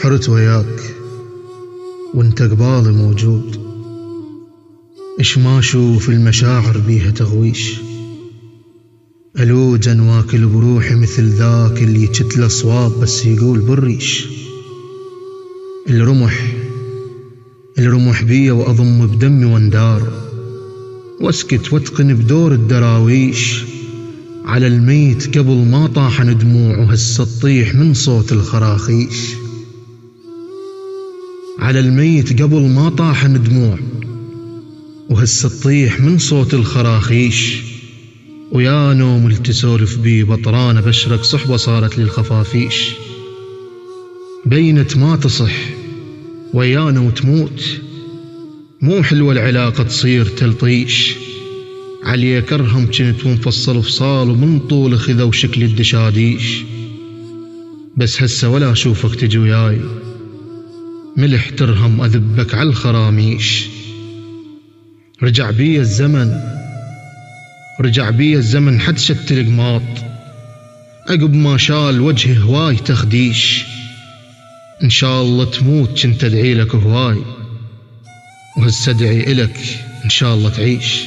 حرت وياك وانت قبالي موجود، اش ما اشوف المشاعر بيها تغويش، الوجا واكل بروحي مثل ذاك اللي يجتله صواب بس يقول بالريش. الرمح بيا واضم بدمي واندار، واسكت واتقن بدور الدراويش، على الميت قبل ما طاحن دموع وهسه تطيح من صوت الخراخيش، على الميت قبل ما طاحن دموع وهسه تطيح من صوت الخراخيش، ويا نوم اللي تسولف بيه بطرانه بشرك صحبه صارت لي الخفافيش، بينت ما تصح ويانا وتموت، مو حلوة العلاقة تصير تلطيش، عليك ارهم كنت ومفصل فصال ومن طول خذا وشكل الدشاديش، بس هسه ولا اشوفك تجي وياي ملح ترهم اذبك على الخراميش. رجع بي الزمن حد شت القماط، عقب ما شال وجهي هواي تخديش، ان شاء الله تموت كنت ادعي لك هواي، وهسه ادعي الك ان شاء الله تعيش.